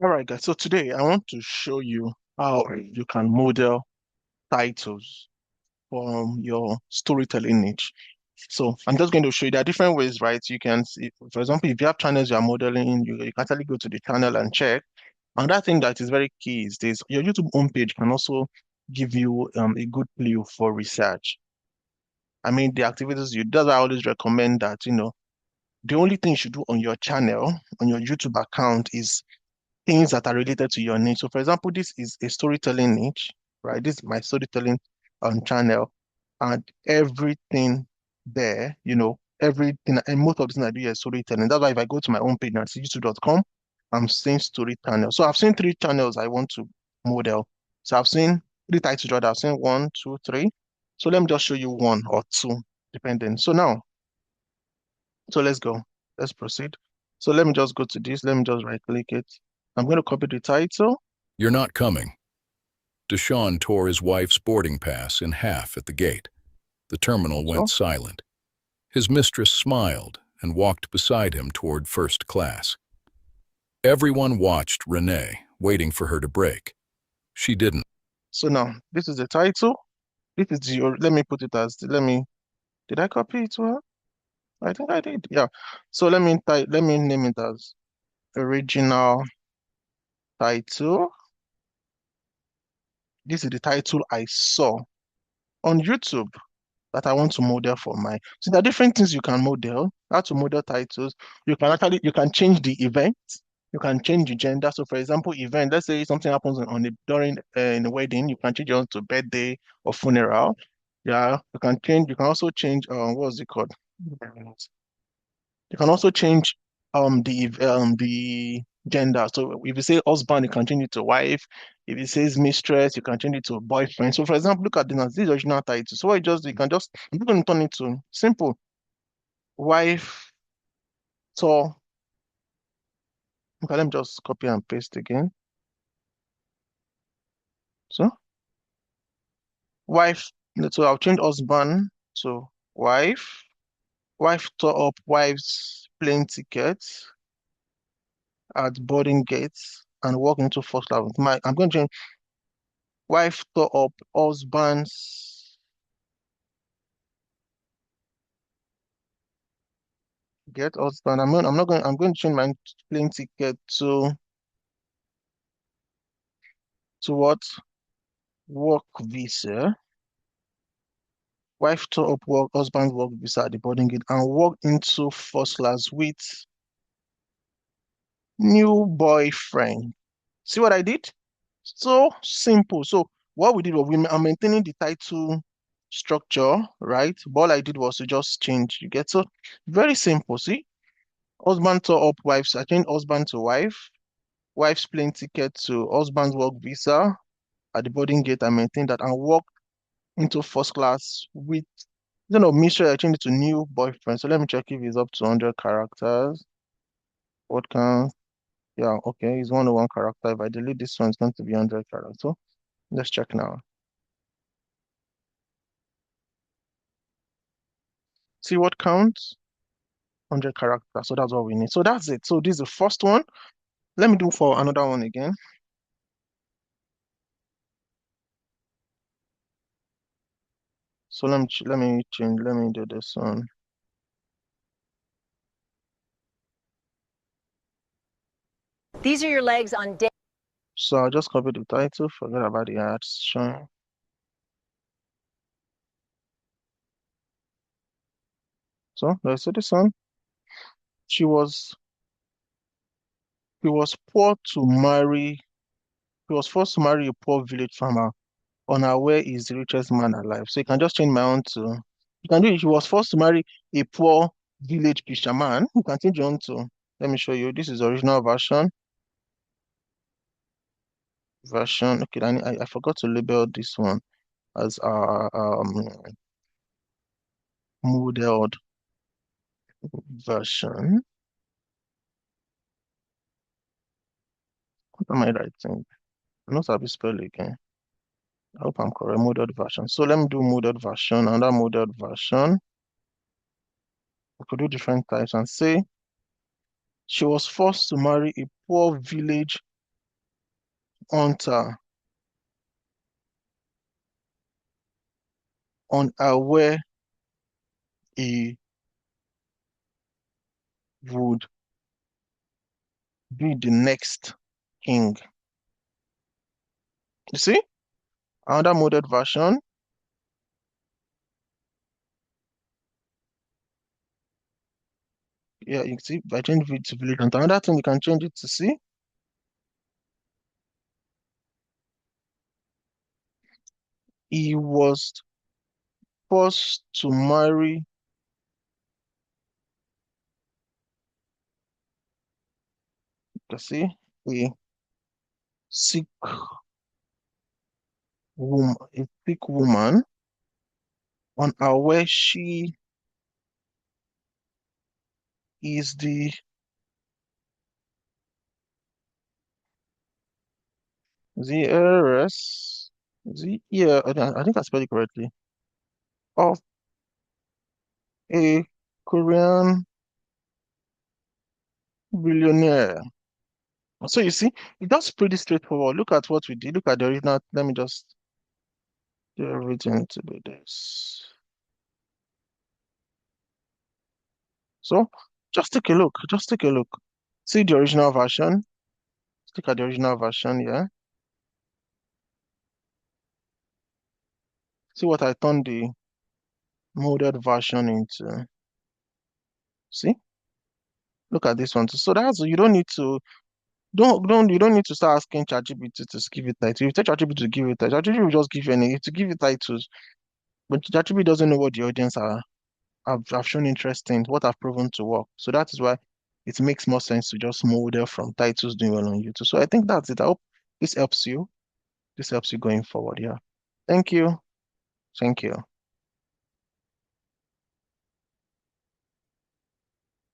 All right, guys. So today I want to show you how you can model titles from your storytelling niche. So I'm just going to show you there are different ways, right? You can see, for example, if you have channels you are modeling, you can actually go to the channel and check. Another thing that is very key is this: your YouTube homepage can also give you a good clue for research. I mean, the activities you do, I always recommend that, the only thing you should do on your channel, on your YouTube account is things that are related to your niche. So, for example, this is a storytelling niche, right? This is my storytelling channel, and everything there, everything, and most of the things I do here is storytelling. That's why if I go to my own page, that's youtube.com, I'm seeing story channel. So I've seen three channels I want to model. So I've seen three titles, rather. I've seen one, two, three. So let me just show you one or two, depending. So let's go. Let's proceed. So let me just go to this. Let me just right click it. I'm going to copy the title. You're not coming. Deshaun tore his wife's boarding pass in half at the gate. The terminal went So, silent. His mistress smiled and walked beside him toward first class. Everyone watched Renee, waiting for her to break. She didn't. so now this is the title. This is let me put it as, did I copy it well? I think I did. Yeah. So let me name it as original title. This is the title I saw on YouTube that I want to model for my. So there are different things you can model. How to model titles. You can change the event. You can change the gender. So, for example, event. Let's say something happens during in a wedding. You can change it to birthday or funeral. Yeah, you can change. You can also change. What's it called? You can also change the gender. So if you say husband, you can change it to wife. If it says mistress, you can change it to boyfriend. So for example, look at this original title. So what you can just you're going to turn it to simple wife. So okay, let me just copy and paste again. So wife. So I'll change husband to wife. Wife tore up wife's plane ticket at boarding gates and walk into first class. I'm going to change wife tore up husband's get husband. I'm going to change my plane ticket to what? Work visa. Wife tore up husband's work visa at the boarding gate and walk into first class with new boyfriend. See what I did? So simple. So what we did was I'm maintaining the title structure, right? But all I did was to just change. You get so very simple. See? Husband tore up wives. I changed husband to wife. Wife's plane ticket to husband's work visa at the boarding gate. I maintained that and walked into first class with, Mr. I changed it to new boyfriend. So let me check if it's up to 100 characters. What can, yeah, okay, it's 101 character. If I delete this one, it's going to be 100 characters. So let's check now. See what counts? 100 characters. So that's what we need. So that's it. So this is the first one. Let me do for another one again. So let me change. Let me do this one. These are your legs on day. So I'll just copy the title, forget about the ads showing. So let's see this one. She was he was poor to marry. He was forced to marry a poor village farmer, unaware he's the richest man alive. So you can just change my own to. You can do it. He was forced to marry a poor village fisherman. You can change your own to. Let me show you. This is the original version. Okay, I forgot to label this one as modeled version. What am I writing? I'm not happy spell again. I hope I'm correct. Modeled version. So let me do modeled version, another modeled version. We could do different types and say she was forced to marry a poor village Hunter, unaware he would be the next king. You see? Another moded version. Yeah, you see, I changed it to village hunter. Another thing you can change it to see. He was forced to marry, you see, a sick woman, unaware she is the heiress. Yeah, I think I spelled it correctly. Of a Korean billionaire. So you see, that's pretty straightforward. Look at what we did. Look at the original. Let me just do everything to be this. So just take a look. Just take a look. See the original version. Let's look at the original version, yeah. See what I turned the modded version into. See? Look at this one. So that's you don't need to don't you don't need to start asking ChatGPT to give it title. If you tell ChatGPT to give it title, ChatGPT will just give you any to give you titles. But ChatGPT doesn't know what the audience have shown interest in, what have proven to work. So that is why it makes more sense to just model from titles doing well on YouTube. So I think that's it. I hope this helps you. This helps you going forward. Yeah. Thank you. Thank you.